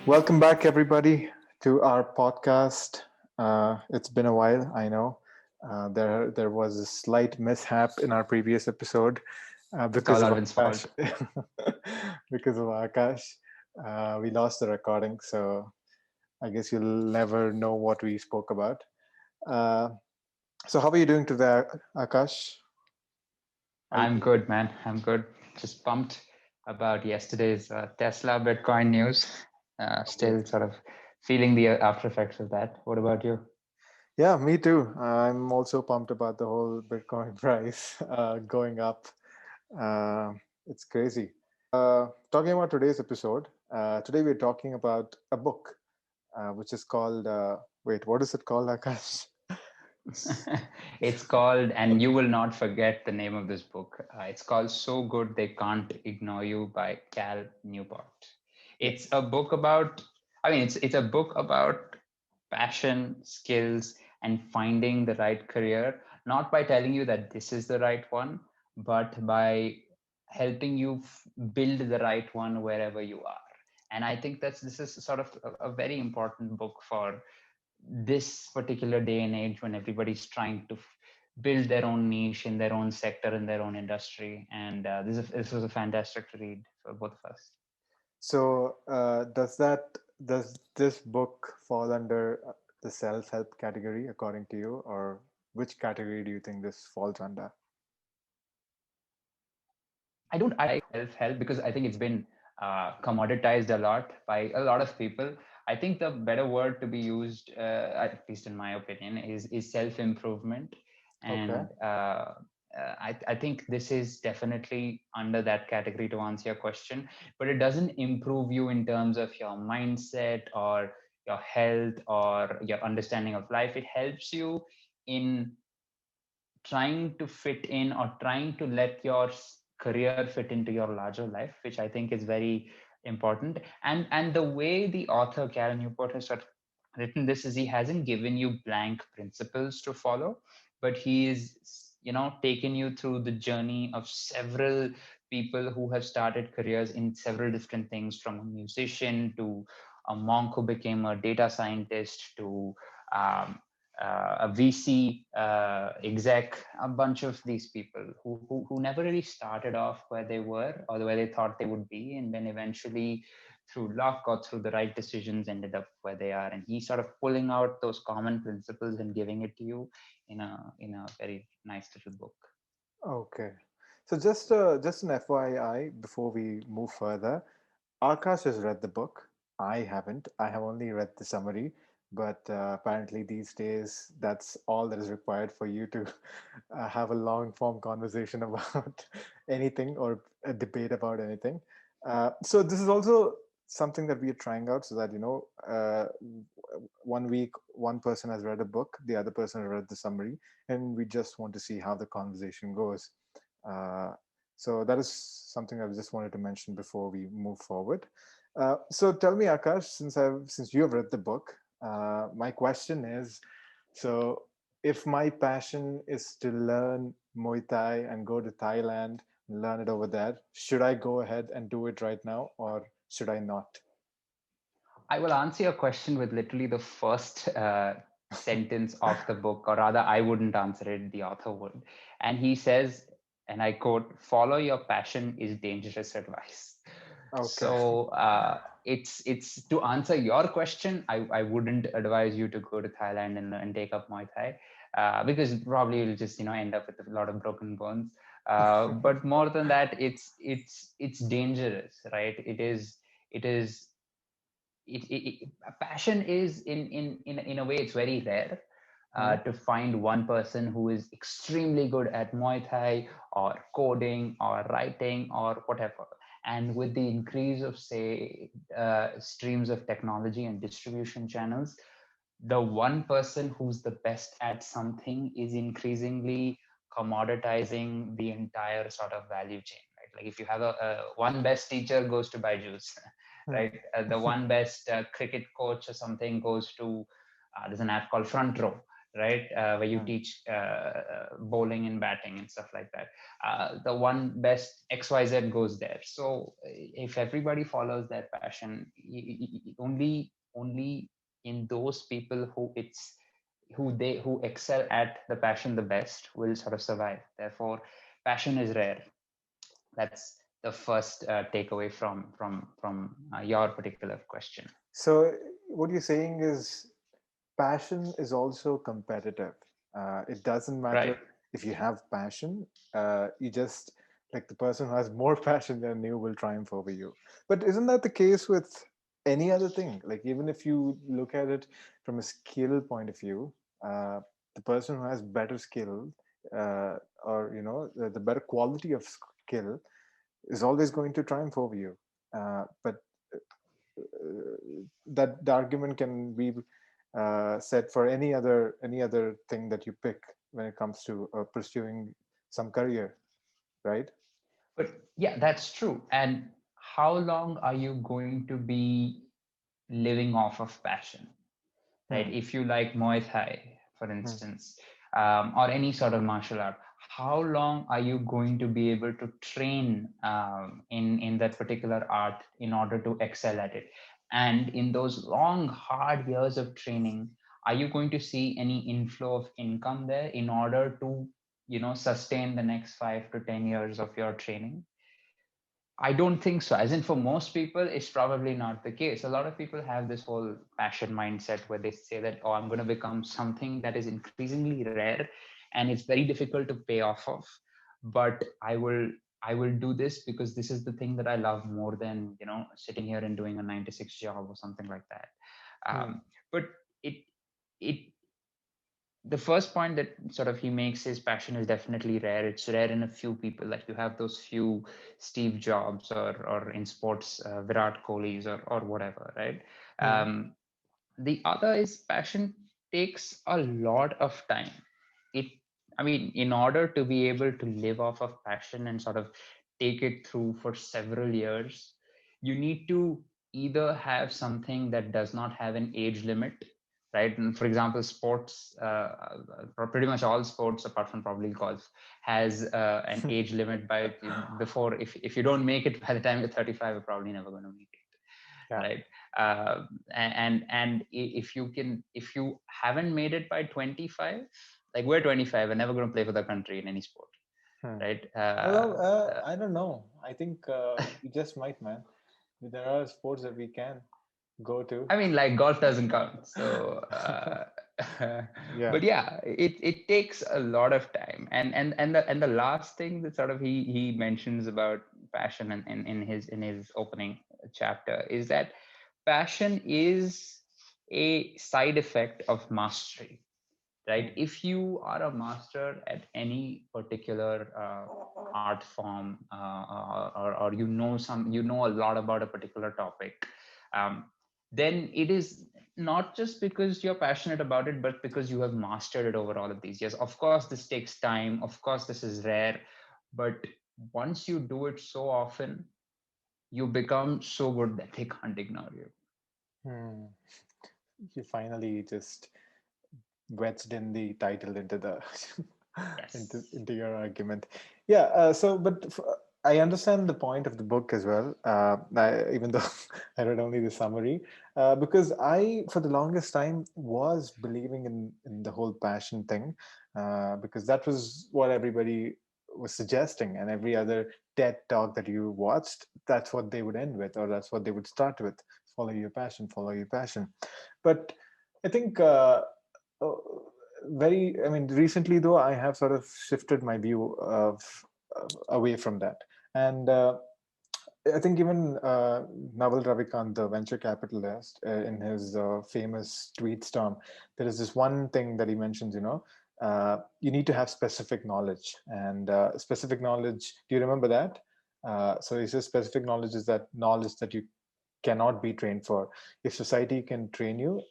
Welcome back, everybody, to our podcast. It's been a while, I know. There was a slight mishap in our previous episode It's because all of Arvind's Akash. fault. Because of Akash, we lost the recording, so I guess you'll never know what we spoke about. Uh, so, how are you doing today, Akash? Are you I'm good, man. I'm good. Just pumped about yesterday's Tesla Bitcoin news. okay? Still sort of feeling the after effects of that. What about you? Yeah, me too. I'm also pumped about the whole Bitcoin price going up. Uh, it's crazy. Talking about today's episode, today we're talking about a book, which is called, wait, what is it called, Akash? It's called, and you will not forget the name of this book. It's called So Good They Can't Ignore You by Cal Newport. It's Yes. a book about, it's a book about passion, skills, and finding the right career, not by telling you that this is the right one, but by helping you build the right one wherever you are. And I think this is sort of a very important book for this particular day and age when everybody's trying to build their own niche in their own sector in their own industry. And this was a fantastic read for both of us. So, does this book fall under the self-help category, according to you, or which category do you think this falls under? I self-help because I think it's been commoditized a lot by a lot of people. I think the better word to be used, at least in my opinion, is self-improvement. Okay. And I think this is definitely under that category to answer your question, but it doesn't improve you in terms of your mindset or your health or your understanding of life. It helps you in trying to fit in or trying to let your career fit into your larger life, which I think is very important. And the way the author Karen Newport has sort of written this is he hasn't given you blank principles to follow, but he is taken you through the journey of several people who have started careers in several different things, from a musician to a monk who became a data scientist to um, a VC exec, a bunch of these people who never really started off where they were or where they thought they would be, and then eventually, through luck or through the right decisions, ended up where they are. And he's sort of pulling out those common principles and giving it to you in a very nice little book. Okay. So just an FYI before we move further, Akash has read the book. I haven't. I have only read the summary, but apparently these days that's all that is required for you to have a long form conversation about anything or a debate about anything. So this is also something that we are trying out so that one week one person has read a book, the other person has read the summary, and we just want to see how the conversation goes. Uh, so that is something I just wanted to mention before we move forward. So tell me, Akash, since you have read the book, my question is, so if my passion is to learn Muay Thai and go to Thailand and learn it over there, should I go ahead and do it right now, or should I not? I will answer your question with literally the first sentence of the book, or rather, I wouldn't answer it, the author would. And he says, and I quote, "Follow your passion is dangerous advice." Okay. So it's to answer your question, I wouldn't advise you to go to Thailand and take up Muay Thai, because probably you'll just end up with a lot of broken bones. But more than that, it's dangerous, right? It is a passion is in a way it's very rare Hmm? to find one person who is extremely good at Muay Thai or coding or writing or whatever. And with the increase of, say, streams of technology and distribution channels, the one person who's the best at something is increasingly commoditizing the entire sort of value chain, right? Like if you have a one best teacher goes to Byju's, Hmm. right? The one best cricket coach or something goes to there's an app called Front Row, right? Where you Hmm. teach bowling and batting and stuff like that. The one best XYZ goes there. So if everybody follows their passion, only in those people who excel at the passion the best will sort of survive. Therefore, passion is rare. That's the first takeaway from your particular question. So what you're saying is passion is also competitive. It doesn't matter Right. if you have passion. You just like the person who has more passion than you will triumph over you. But isn't that the case with any other thing? Like even if you look at it from a skill point of view, uh, the person who has better skill uh, or the better quality of skill is always going to triumph over you. But that the argument can be said for any other thing that you pick when it comes to pursuing some career, right? But yeah, that's true. And how long are you going to be living off of passion, right? Hmm. If you like Muay Thai, for Hmm. instance, or any sort of martial art, how long are you going to be able to train in that particular art in order to excel at it? And in those long, hard years of training, are you going to see any inflow of income there in order to, sustain the next 5 to 10 years of your training? I don't think so. As in, for most people, it's probably not the case. A lot of people have this whole passion mindset where they say that, oh, I'm going to become something that is increasingly rare and it's very difficult to pay off of. But I will do this because this is the thing that I love more than, sitting here and doing a 9 to 6 job or something like that. Hmm. But it it the first point that sort of he makes is passion is definitely rare. It's rare in a few people. Like you have those few Steve Jobs or in sports Virat Kohli's or whatever, right? Hmm. The other is passion takes a lot of time. It, I mean, in order to be able to live off of passion and sort of take it through for several years, you need to either have something that does not have an age limit, right? And for example, sports, pretty much all sports apart from probably golf, has an age limit by before, if you don't make it by the time you're 35, you're probably never going to make it, Yeah. right? If you haven't made it by 25, like we're 25, we're never going to play for the country in any sport, Hmm. right? Well, I don't know. I think we just might, man. There are sports that we can go to. I mean, like golf doesn't count. So, Yeah. but yeah, it takes a lot of time. And the last thing that sort of he mentions about passion in his opening chapter is that passion is a side effect of mastery, right? Hmm. If you are a master at any particular art form, or you know a lot about a particular topic, um, then it is not just because you're passionate about it, but because you have mastered it over all of these years. Of course this takes time, of course this is rare, but once you do it so often, you become so good that they can't ignore you. Hmm. You finally just wedged in the title into the Yes. into your argument. Yeah. I understand the point of the book as well. Even though I read only the summary, because I, for the longest time, was believing in the whole passion thing, because that was what everybody was suggesting, and every other TED talk that you watched, that's what they would end with, or that's what they would start with: follow your passion, follow your passion. But I think uh, I mean, recently though, I have sort of shifted my view of away from that. And I think even Naval Ravikant, the venture capitalist, in his famous tweet storm, there is this one thing that he mentions, you need to have specific knowledge. And specific knowledge, do you remember that? So he says specific knowledge is that knowledge that you cannot be trained for. If society can train you,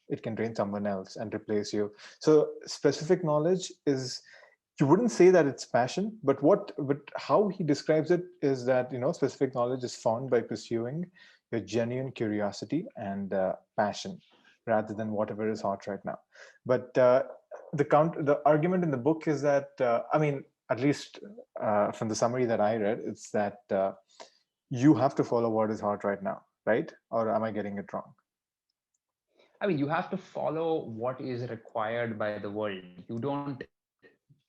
it can train someone else and replace you. So specific knowledge is, you wouldn't say that it's passion, but how he describes it is that specific knowledge is found by pursuing your genuine curiosity and passion rather than whatever is hot right now. But the argument in the book is that I mean, at least from the summary that I read, it's that you have to follow what is hot right now, right? Or am I getting it wrong? I mean, you have to follow what is required by the world. You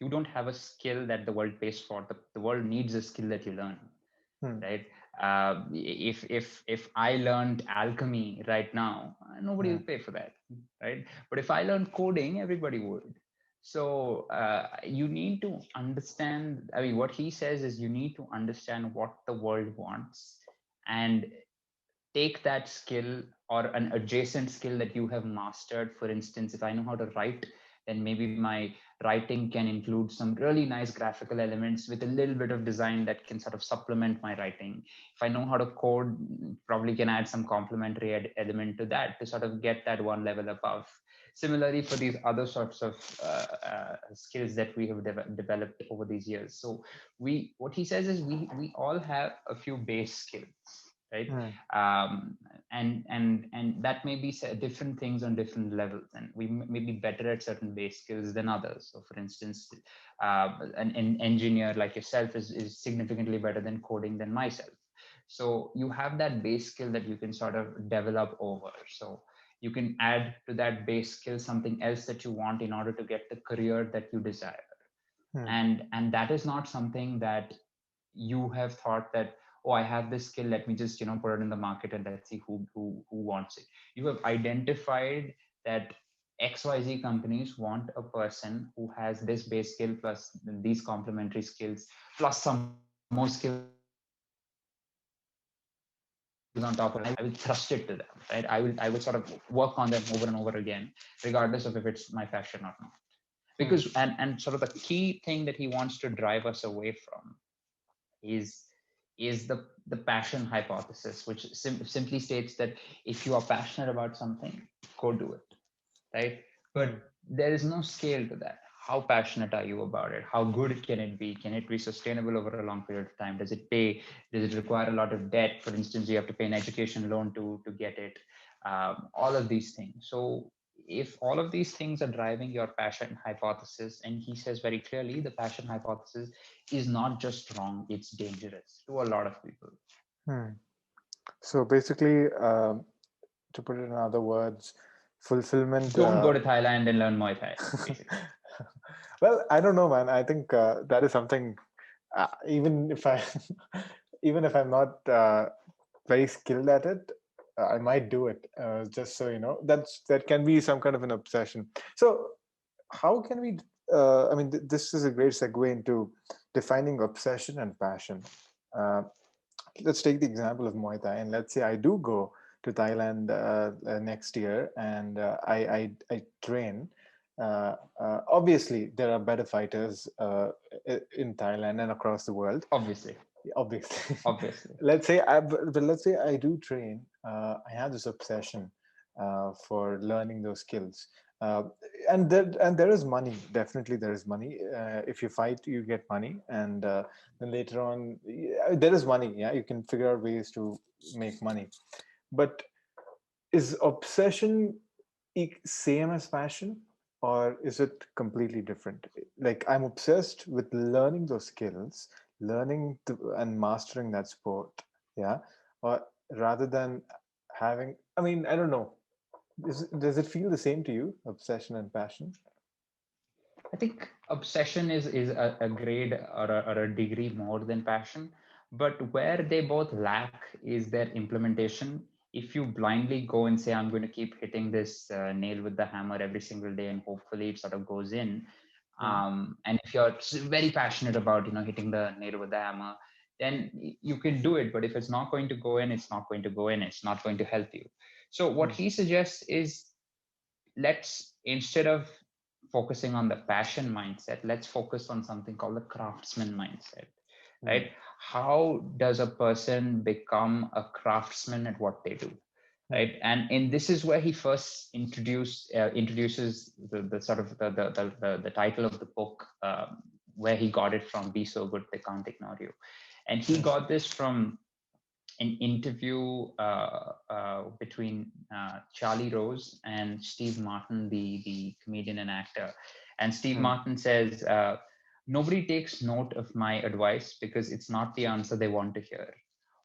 don't have a skill that the world pays for. The world needs a skill that you learn, Hmm. right? If I learned alchemy right now, nobody Hmm. will pay for that, right? But if I learned coding, everybody would. So you need to understand. I mean, what he says is you need to understand what the world wants, and take that skill or an adjacent skill that you have mastered. For instance, if I know how to write, then maybe my writing can include some really nice graphical elements with a little bit of design that can sort of supplement my writing. If I know how to code, probably can add some complementary element to that to sort of get that one level above. Similarly, for these other sorts of skills that we have developed over these years. So what he says is we all have a few base skills, right? Hmm. And that may be different things on different levels, and we may be better at certain base skills than others. So for instance, an engineer like yourself is significantly better than coding than myself. So you have that base skill that you can sort of develop over. So you can add to that base skill something else that you want in order to get the career that you desire. Hmm. And that is not something that you have thought that, oh, I have this skill, let me just put it in the market and let's see who wants it. You have identified that XYZ companies want a person who has this base skill plus these complementary skills plus some more skills on top of it. I will thrust it to them, right? I will sort of work on them over and over again, regardless of if it's my passion or not. Because and Hmm. sort of the key thing that he wants to drive us away from is the passion hypothesis, which simply states that if you are passionate about something, go do it, right? But Hmm. there is no scale to that. How passionate are you about it? How good can it be? Can it be sustainable over a long period of time? Does it pay? Does it require a lot of debt? For instance, you have to pay an education loan to get it. All of these things. So if all of these things are driving your passion hypothesis, and he says very clearly, the passion hypothesis is not just wrong; it's dangerous to a lot of people. Hmm. So basically, to put it in other words, fulfillment. Don't go to Thailand and learn Muay Thai, basically. Well, I don't know, man. I think that is something. Even if I, even if I'm not very skilled at it, I might do it. Just so you know, that can be some kind of an obsession. So, how can we? I mean, this is a great segue into defining obsession and passion. Uh, let's take the example of Muay Thai, and let's say I do go to Thailand next year, and I train. Obviously, there are better fighters in Thailand and across the world. Obviously, Obviously, obviously. but let's say I do train. I have this obsession for learning those skills. Uh, and there is money. Definitely, there is money. If you fight, you get money, and then later on, there is money. Yeah, you can figure out ways to make money. But is obsession same as passion, or is it completely different? Like I'm obsessed with learning those skills, and mastering that sport. Yeah, or rather than having. I mean, I don't know. Does it feel the same to you, obsession and passion? I think obsession is a grade or a degree more than passion, but where they both lack is their implementation. If you blindly go and say, I'm going to keep hitting this nail with the hammer every single day and hopefully it sort of goes in, Hmm. and if you're very passionate about hitting the nail with the hammer, then you can do it. But if it's not going to go in, it's not going to go in. It's not going to help you. So what Hmm. he suggests is, let's, instead of focusing on the passion mindset, let's focus on something called the craftsman mindset, Hmm. right? How does a person become a craftsman at what they do, Hmm. right? And this is where he first introduces the sort of the title of the book, where he got it from, Be So Good They Can't Ignore You. And he Hmm. got this from an interview between Charlie Rose and Steve Martin, the comedian and actor. And Steve Hmm. Martin says, nobody takes note of my advice because it's not the answer they want to hear.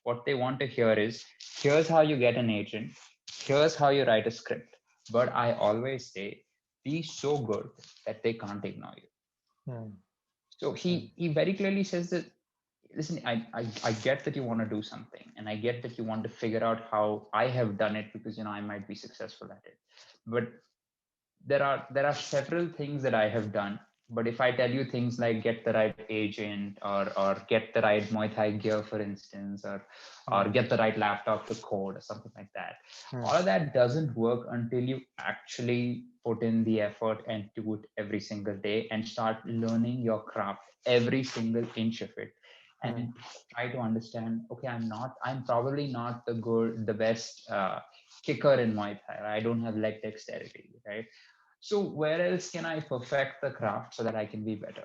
What they want to hear is, here's how you get an agent, here's how you write a script. But I always say, be so good that they can't ignore you. Hmm. So Hmm. he very clearly says that, listen, I get that you want to do something, and I get that you want to figure out how I have done it, because I might be successful at it. But there are several things that I have done. But if I tell you things like get the right agent, or get the right Muay Thai gear, for instance, or Hmm. get the right laptop to code or something like that, Hmm. all of that doesn't work until you actually put in the effort and do it every single day and start learning your craft, every single inch of it, Hmm. and try to understand, okay, I'm probably not the best kicker in Muay Thai. I don't have leg dexterity, right? So where else can I perfect the craft so that I can be better?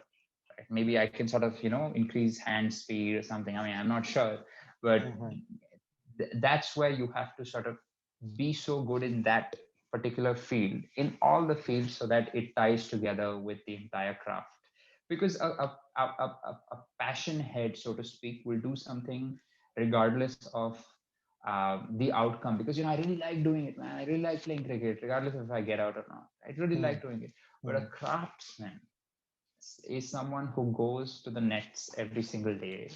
Right? Maybe I can sort of increase hand speed or something. I mean, I'm not sure, but Hmm. that's where you have to sort of be so good in that particular field, in all the fields, so that it ties together with the entire craft. Because a passion head, so to speak, will do something regardless of the outcome. Because I really like doing it, man. I really like playing cricket, regardless of if I get out or not. I really Hmm. like doing it. But a Hmm. craftsman is someone who goes to the nets every single day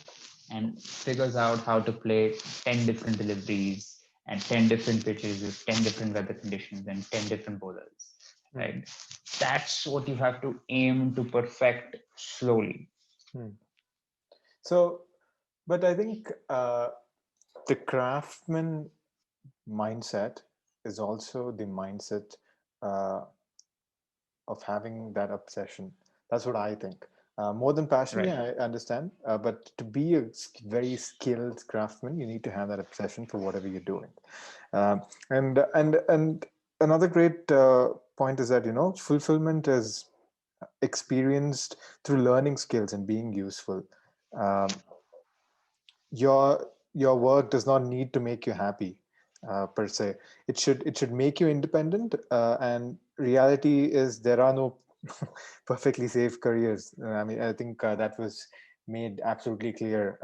and figures out how to play 10 different deliveries and 10 different pitches with 10 different weather conditions and 10 different bowlers, Hmm. right? That's what you have to aim to perfect slowly. Hmm. So, but I think the craftsman mindset is also the mindset uh, of having that obsession. That's what I think. More than passion, Right. yeah, I understand. But to be a very skilled craftsman, you need to have that obsession for whatever you're doing. And another great point is that fulfillment is experienced through learning skills and being useful. Um, your work does not need to make you happy per se. It should make you independent, and reality is there are no perfectly safe careers. I mean, I think that was made absolutely clear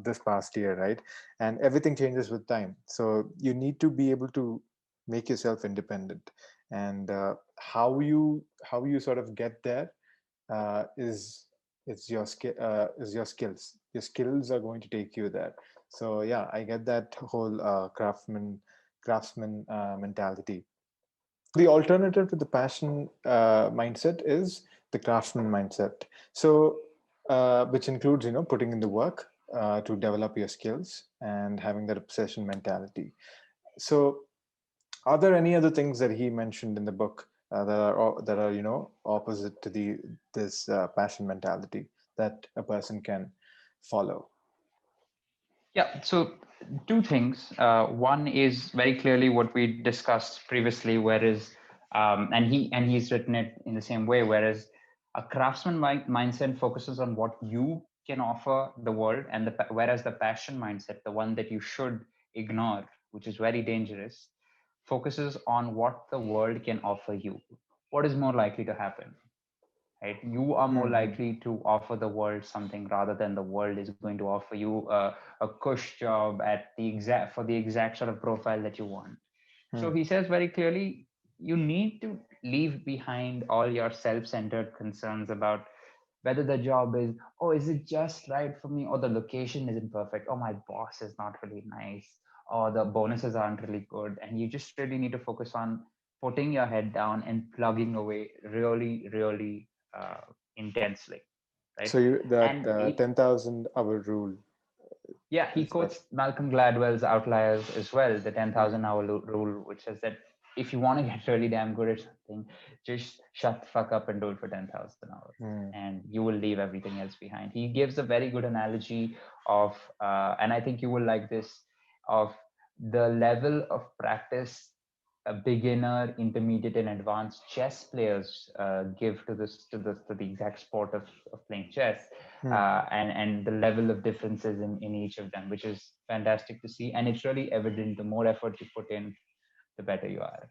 this past year, right? And everything changes with time, so you need to be able to make yourself independent. And how you sort of get there is your skill, is your skills. Your skills are going to take you there. So yeah, I get that whole craftsman mentality. The alternative to the passion mindset is the craftsman mindset. So which includes putting in the work to develop your skills and having that obsession mentality. So are there any other things that he mentioned in the book that are opposite to the this passion mentality that a person can follow? Yeah. So two things. One is very clearly what we discussed previously, whereas he's written it in the same way. Whereas a craftsman mindset focuses on what you can offer the world, and whereas the passion mindset, the one that you should ignore, which is very dangerous, focuses on what the world can offer you. What is more likely to happen? Right, you are more Hmm. likely to offer the world something rather than the world is going to offer you a cush job at the exact for the exact sort of profile that you want. So Hmm. he says very clearly, you need to leave behind all your self-centered concerns about whether the job is, oh, is it just right for me, or the location isn't perfect, or my boss is not really nice, or the bonuses aren't really good. And you just really need to focus on putting your head down and plugging away really, really intensely, right? So that And it, 10,000 hour rule yeah, he is what. quotes Malcolm Gladwell's Outliers as well, the Hmm. 10,000 hour rule, which says that if you want to get really damn good at something, just shut the fuck up and do it for 10,000 hours, Hmm. and you will leave everything else behind. He gives a very good analogy of, and I think you will like this, of the level of practice beginner, intermediate, and advanced chess players give to the exact sport of playing chess, Hmm. and the level of differences in each of them, which is fantastic to see. And it's really evident. The more effort you put in, the better you are.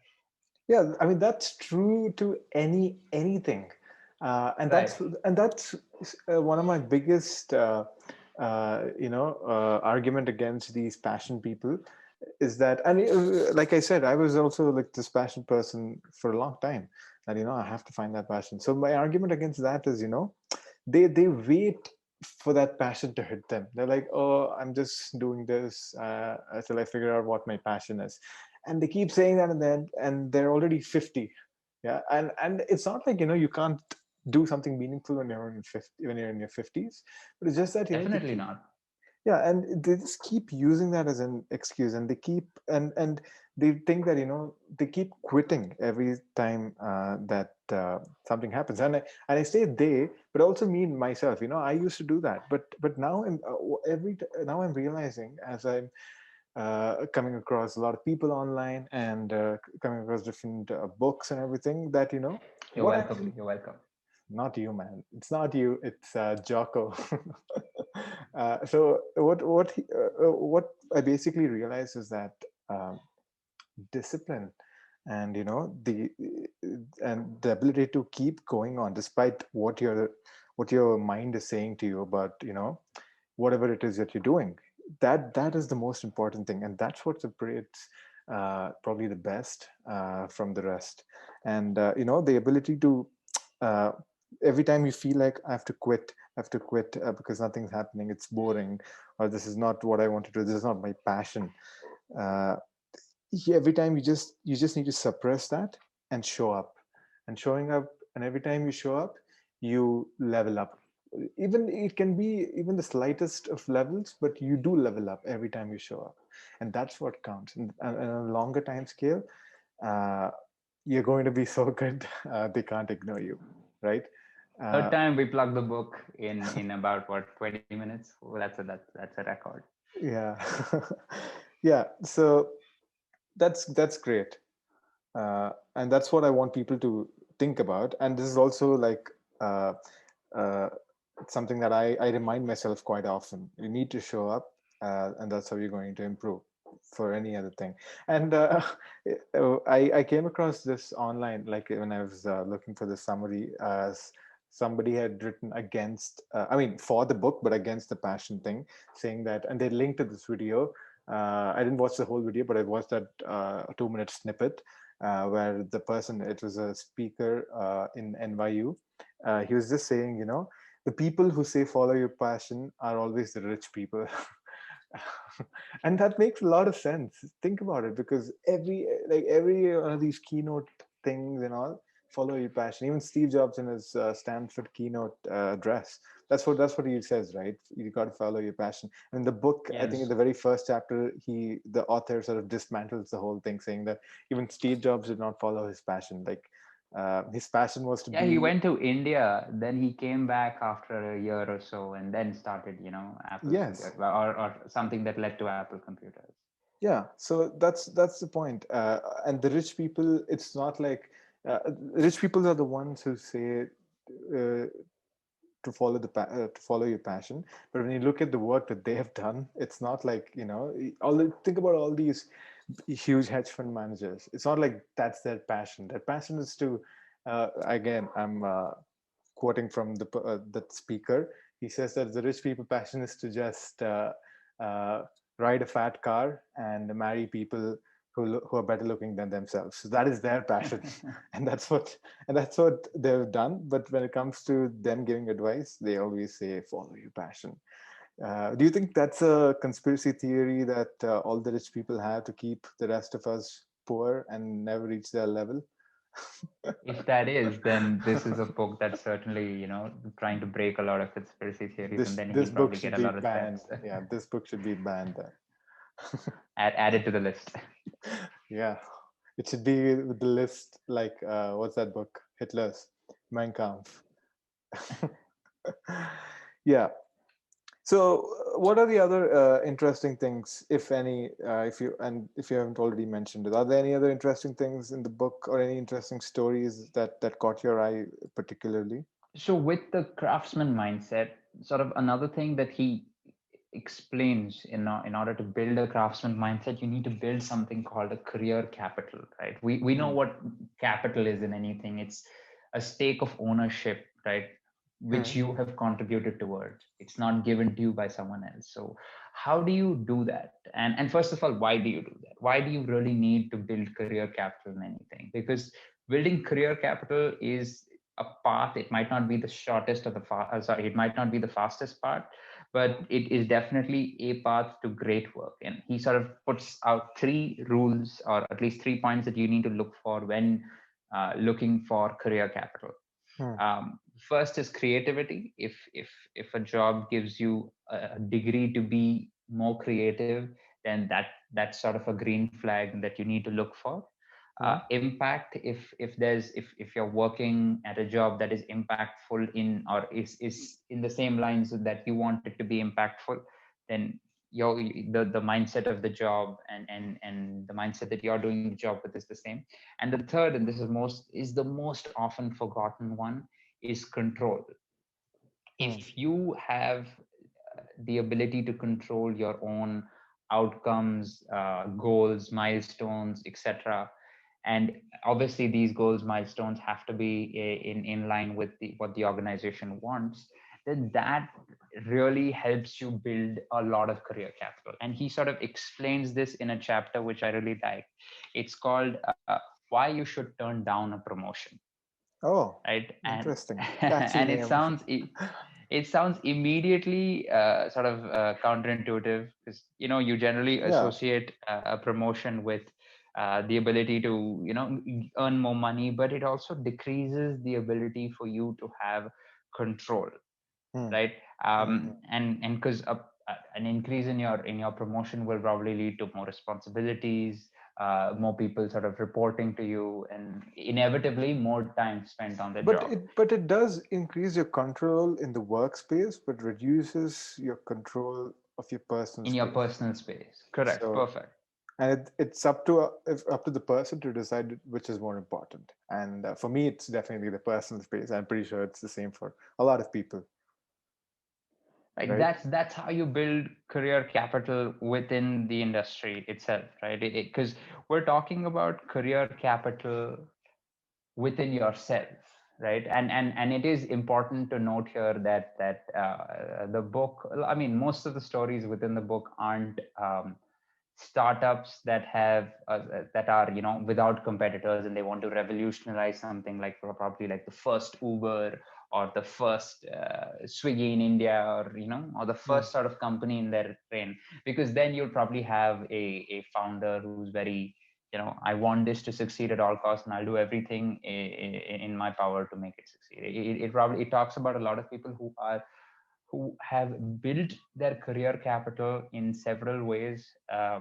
Yeah, I mean that's true to anything, and Right. that's one of my biggest argument against these passion people is that, and like I said, I was also like this passion person for a long time, and I have to find that passion. So my argument against that is, they wait for that passion to hit them. They're like, oh, I'm just doing this until I figure out what my passion is, and they keep saying that, and then and they're already 50. Yeah, and it's not like you can't do something meaningful when you're in 50, when you're in your 50s, but it's just that they Definitely keep, not. yeah, and they just keep using that as an excuse, and they keep and they think that they keep quitting every time that something happens. And I say they, but also me myself. I used to do that, but now now I'm realizing, as I'm coming across a lot of people online, and coming across different books and everything, that You're what welcome. actually, You're welcome. not you, man. It's not you. It's Jocko. So what I basically realized is that um, discipline, and the ability to keep going on despite what your mind is saying to you about whatever it is that you're doing. That is the most important thing, and that's what separates probably the best from the rest. And the ability to uh, every time you feel like I have to quit because nothing's happening, it's boring, or this is not what I want to do, this is not my passion. uh, every time you just need to suppress that and show up, and showing up, and every time you show up, you level up. Even it can be even the slightest of levels, but you do level up every time you show up, and that's what counts. And on a longer time scale, uh, you're going to be so good, they can't ignore you, right? Third uh, time we plug the book in about what, 20 minutes. Well, that's a record. yeah. Yeah, so that's great. And that's what I want people to think about. And this is also like uh, uh, something that I remind myself quite often. You need to show up, and that's how you're going to improve for any other thing. And I came across this online, like when I was looking for the summary. Somebody had written against, I mean, for the book, but against the passion thing, saying that, and they linked to this video. I didn't watch the whole video, but I watched that 2-minute snippet where the person, it was a speaker in NYU. He was just saying, the people who say follow your passion are always the rich people. And that makes a lot of sense. Think about it, because every one of these keynote things and all, follow your passion. Even Steve Jobs in his Stanford keynote address, that's what he says, right? You got to follow your passion. And in the book, I think in Yes. the very first chapter, the author sort of dismantles the whole thing, saying that even Steve Jobs did not follow his passion. Like his passion was to Yeah, he be. went to India, then he came back after a year or so, and then started, Apple Yes. computer, or something that led to Apple computers. Yeah, so that's the point. And the rich people, it's not like rich people are the ones who say to follow your passion. But when you look at the work that they have done, it's not like think about all these huge hedge fund managers. It's not like that's their passion. Their passion is to, again, I'm quoting from the speaker. He says that the rich people passion is to just uh, ride a fat car and marry people who are better looking than themselves. So that is their passion, and that's what they've done. But when it comes to them giving advice, they always say follow your passion. Do you think that's a conspiracy theory that all the rich people have to keep the rest of us poor and never reach their level? If that is, then this is a book that's certainly, trying to break a lot of conspiracy theories, and this then this he'll book probably should get a be lot of banned. steps. Yeah, this book should be banned then. Add it to the list. Yeah, it should be with the list, like what's that book? Hitler's Mein Kampf. Yeah. So what are the other interesting things, if any, if you haven't already mentioned it, are there any other interesting things in the book or any interesting stories that caught your eye particularly? So with the craftsman mindset, sort of another thing that he explains in order to build a craftsman mindset, you need to build something called a career capital, right? We know Hmm. what capital is in anything. It's a stake of ownership, right? Hmm. Which you have contributed towards. It's not given to you by someone else. So how do you do that? And first of all, why do you do that? Why do you really need to build career capital in anything? Because building career capital is a path. It might not be the shortest or sorry, it might not be the fastest part, but it is definitely a path to great work. And he sort of puts out three rules, or at least 3 points that you need to look for when looking for career capital. Hmm. First is creativity. If a job gives you a degree to be more creative, then that's sort of a green flag that you need to look for. Hmm. Impact, if you're working at a job that is impactful in, or is in the same lines that you want it to be impactful, then your the mindset of the job and the mindset that you're doing the job with is the same. And the third, and this is the most often forgotten one, is control. Hmm. If you have the ability to control your own outcomes, goals, milestones, etc., and obviously these goals, milestones have to be in line with what the organization wants, then that really helps you build a lot of career capital. And he sort of explains this in a chapter which I really like. It's called why you should turn down a promotion, Oh, right? And interesting. Catchy and name. it sounds immediately sort of counterintuitive, because you generally Yeah. associate a promotion with the ability to earn more money, but it also decreases the ability for you to have control, Hmm. right? Hmm. And because an increase in your promotion will probably lead to more responsibilities, more people sort of reporting to you, and inevitably more time spent on the job. But it does increase your control in the workspace, but reduces your control of your personal In your space. personal space, correct, So, perfect. and it's up to up to the person to decide which is more important. And for me, it's definitely the personal space. I'm pretty sure it's the same for a lot of people, Like right? that's how you build career capital within the industry itself, right? Because we're talking about career capital within yourself, right? And it is important to note here that the book, I mean, most of the stories within the book aren't startups that are without competitors, and they want to revolutionize something, like probably like the first Uber, or the first Swiggy in India, or the Hmm. first sort of company in their train. Because then you'll probably have a founder who's very, I want this to succeed at all costs, and I'll do everything in my power to make it succeed. It talks about a lot of people who have built their career capital in several ways, uh,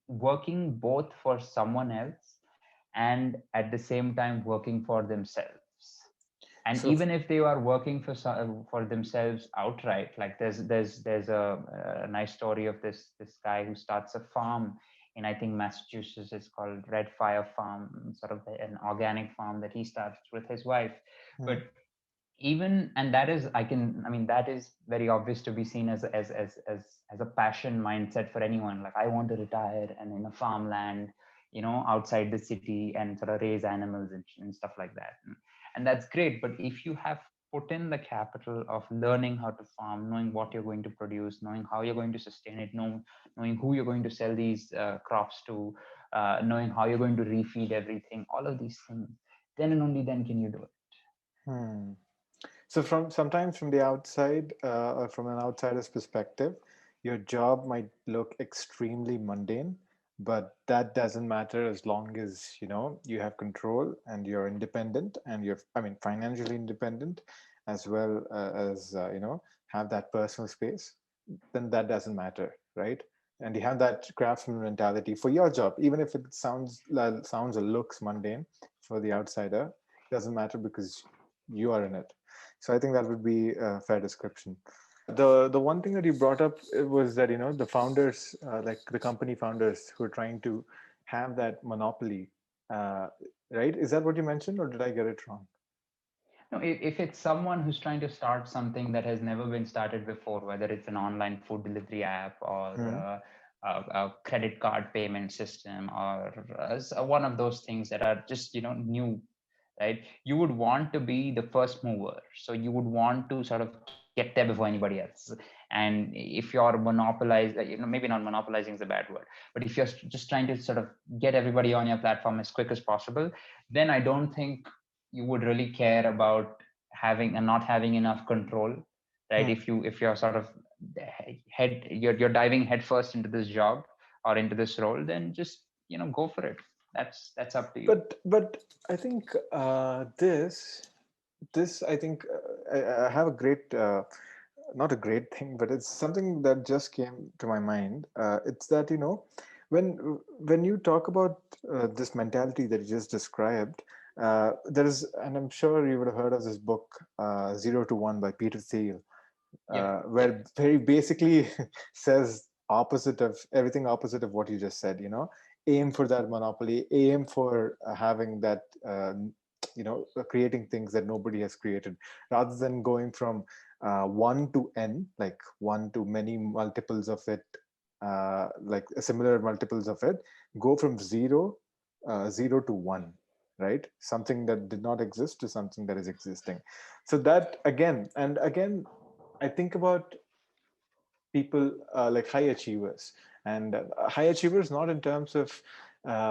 working both for someone else and at the same time working for themselves. And So, even if they are working for themselves outright, like there's a nice story of this guy who starts a farm in, I think, Massachusetts. It's called Red Fire Farm, sort of an organic farm that he starts with his wife. hmm. But even, and that is, I mean, that is very obvious to be seen as a passion mindset for anyone. Like, I want to retire and in a farmland, outside the city, and sort of raise animals and stuff like that. And that's great. But if you have put in the capital of learning how to farm, knowing what you're going to produce, knowing how you're going to sustain it, knowing who you're going to sell these crops to, knowing how you're going to refeed everything, all of these things, then and only then can you do it. Hmm. So from sometimes from the outside, or from an outsider's perspective, your job might look extremely mundane, but that doesn't matter as long as you have control and you're independent and you're, I mean, financially independent, as well as have that personal space. Then that doesn't matter, right? And you have that craftsman mentality for your job, even if it sounds or looks mundane for the outsider, doesn't matter because you are in it. So I think that would be a fair description. The one thing that you brought up was that the founders, like the company founders, who are trying to have that monopoly, uh, right? Is that what you mentioned, or did I get it wrong? No, if it's someone who's trying to start something that has never been started before, whether it's an online food delivery app or Hmm. a credit card payment system or one of those things that are just new, right? You would want to be the first mover, so you would want to sort of get there before anybody else. And if you're monopolized, maybe not monopolizing is a bad word, but if you're just trying to sort of get everybody on your platform as quick as possible, then I don't think you would really care about having and not having enough control, right? Hmm. If you're sort of you're diving headfirst into this job or into this role, then just go for it. That's up to you. But I think this I think I have a great not a great thing, but it's something that just came to my mind. It's that when you talk about this mentality that you just described, there is, and I'm sure you would have heard of this book, Zero to One by Peter Thiel, Yep, where very basically says opposite of everything, opposite of what you just said. Aim for that monopoly, aim for having that, creating things that nobody has created, rather than going from one to n, like one to many multiples of it, like similar multiples of it. Go from zero to one, right? Something that did not exist to something that is existing. So that again and again, I think about people like high achievers, and high achievers not in terms of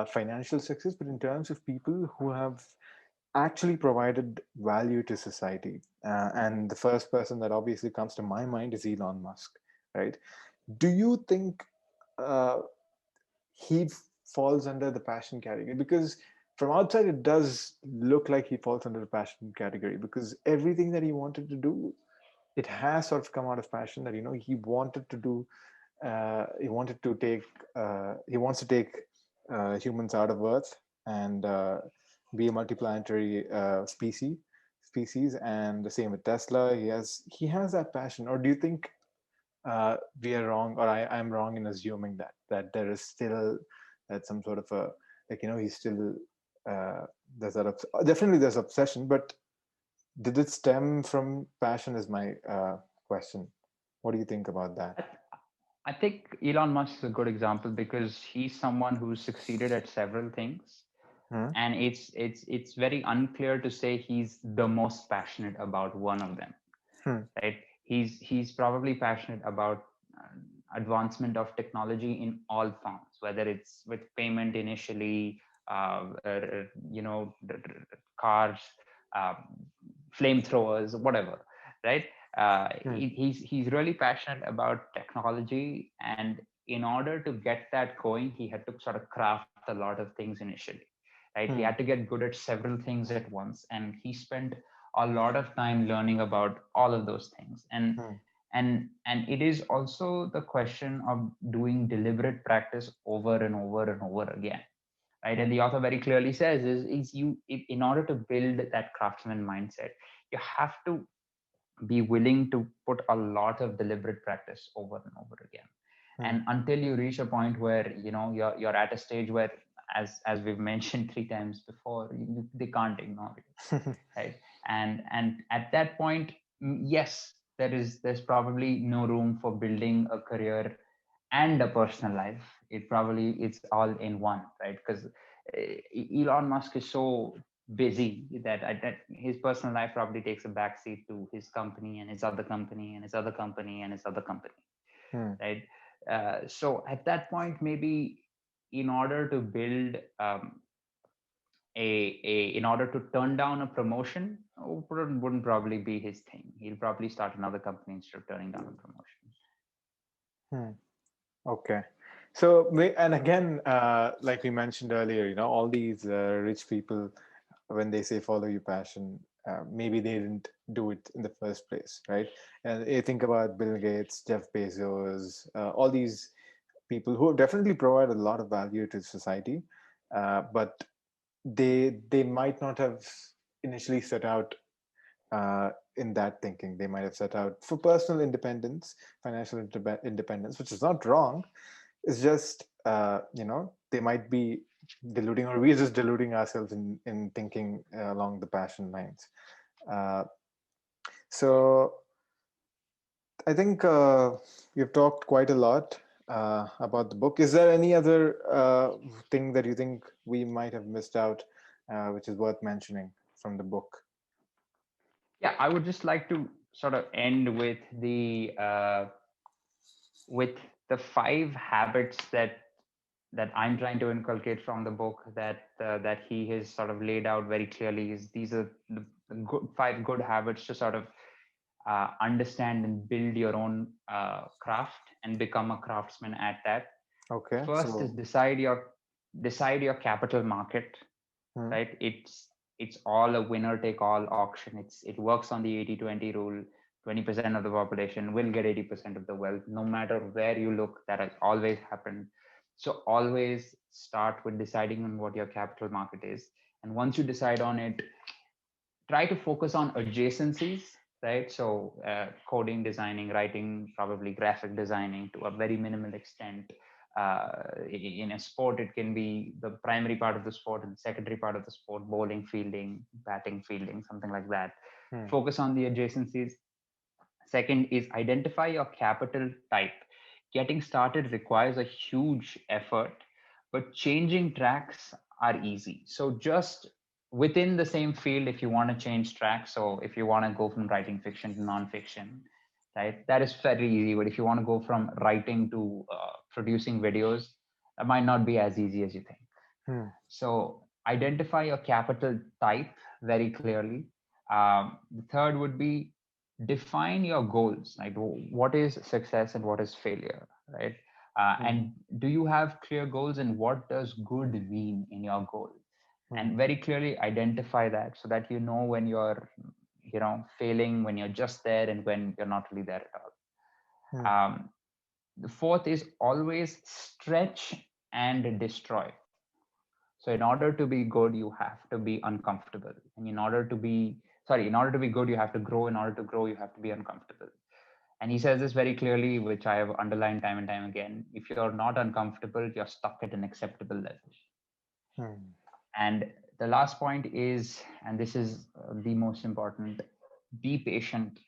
financial success, but in terms of people who have actually provided value to society. And the first person that obviously comes to my mind is Elon Musk, right? Do you think uh, he falls under the passion category? Because from outside it does look like he falls under the passion category, because everything that he wanted to do, it has sort of come out of passion. That he wanted to do, he wants to take humans out of Earth and be a multiplanetary species. And the same with Tesla. He has that passion. Or do you think we are wrong, or I'm wrong in assuming that there is still that some sort of a, like he's still uh, there's that definitely there's obsession, but did it stem from passion is my question. What do you think about that? I, I think Elon Musk is a good example because he's someone who's succeeded at several things, Hmm. and it's very unclear to say he's the most passionate about one of them, Hmm. right? He's probably passionate about advancement of technology in all forms, whether it's with payment initially, cars, uh, flamethrowers, whatever, right? Hmm. He's really passionate about technology, and in order to get that going, he had to sort of craft a lot of things initially, right? He Hmm. had to get good at several things at once, and he spent a lot of time learning about all of those things. and Hmm. and it is also the question of doing deliberate practice over and over and over again, right? And Hmm. the author very clearly says is you in order to build that craftsman mindset, you have to be willing to put a lot of deliberate practice over and over again, Hmm. and until you reach a point where you're at a stage where, as we've mentioned three times before, they can't ignore you, right? And at that point, yes, there's probably no room for building a career and a personal life. It's all in one, right? Because Elon Musk is so busy that his personal life probably takes a backseat to his company and his other company and his other company and his other company, Hmm. right? So at that point, maybe in order to build in order to turn down a promotion, wouldn't probably be his thing. He'll probably start another company instead of turning down a promotion. Hmm. Okay. So, and again, like we mentioned earlier, all these rich people, when they say follow your passion, maybe they didn't do it in the first place, right? And you think about Bill Gates, Jeff Bezos, all these people who definitely provide a lot of value to society, but they might not have initially set out in that thinking. They might have set out for personal independence, financial independence, which is not wrong. It's just, they might be deluding, or we're just deluding ourselves in thinking along the passion lines. Uh, so I think we've talked quite a lot about the book. Is there any other thing that you think we might have missed out, which is worth mentioning from the book? Yeah, I would just like to sort of end with the 5 habits that I'm trying to inculcate from the book, that he has sort of laid out very clearly. Is these are the 5 good habits to sort of understand and build your own craft and become a craftsman at that. Okay, First is so decide your capital market, hmm, right? It's all a winner take all auction. It works on the 80-20 rule. 20% of the population will get 80% of the wealth, no matter where you look. That has always happened. So always start with deciding on what your capital market is. And once you decide on it, try to focus on adjacencies, right? So coding, designing, writing, probably graphic designing to a very minimal extent. In a sport, it can be the primary part of the sport and the secondary part of the sport: bowling, fielding, batting, fielding, something like that. hmm, Focus on the adjacencies. Second is identify your capital type. Getting started requires a huge effort, but changing tracks are easy. So just within the same field, if you want to change tracks, so if you want to go from writing fiction to nonfiction, right, that is very easy. But if you want to go from writing to producing videos, that might not be as easy as you think. hmm, So identify your capital type very clearly. The third would be define your goals. Like what is success and what is failure, right? hmm, And do you have clear goals, and what does good mean in your goal? hmm, And very clearly identify that, so that you know when you're failing, when you're just there, and when you're not really there at hmm, all. The fourth is always stretch and destroy. So in order to be good, you have to be uncomfortable. And in order to be good, you have to grow. In order to grow, you have to be uncomfortable. And he says this very clearly, which I have underlined time and time again. If you're not uncomfortable, you're stuck at an acceptable level. hmm, And the last point is, and this is the most important: be patient.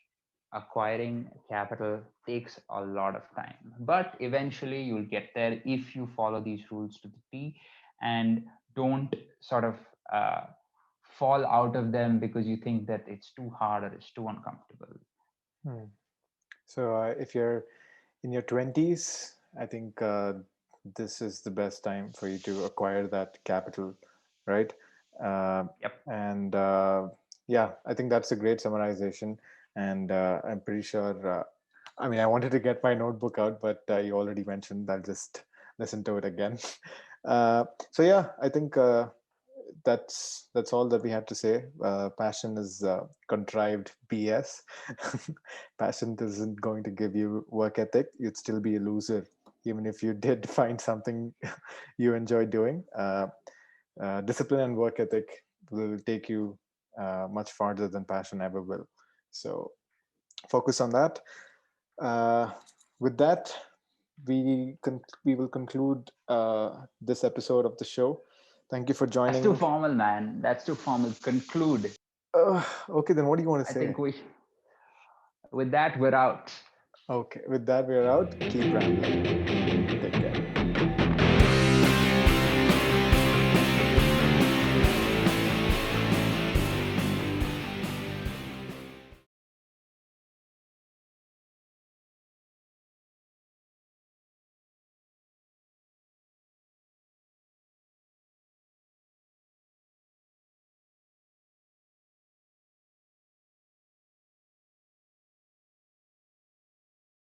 Acquiring capital takes a lot of time, but eventually you'll get there if you follow these rules to the T, and don't sort of uh, fall out of them because you think that it's too hard or it's too uncomfortable. hmm. So if you're in your 20s, I think this is the best time for you to acquire that capital, right? Uh, Yep. and yeah, I think that's a great summarization. And I'm pretty sure, I mean, I wanted to get my notebook out, but you already mentioned, I'll just listen to it again. So yeah, I think that's all that we have to say. Passion is contrived BS. Passion isn't going to give you work ethic. You'd still be a loser even if you did find something you enjoy doing. Discipline and work ethic will take you much farther than passion ever will. So focus on that. Uh, with that, we will conclude this episode of the show. Thank you for That's too joining. formal, man. That's too formal. Conclude. Okay, then what do you want to I say? think with that, we're out. Okay, with that, we're out. Keep rambling.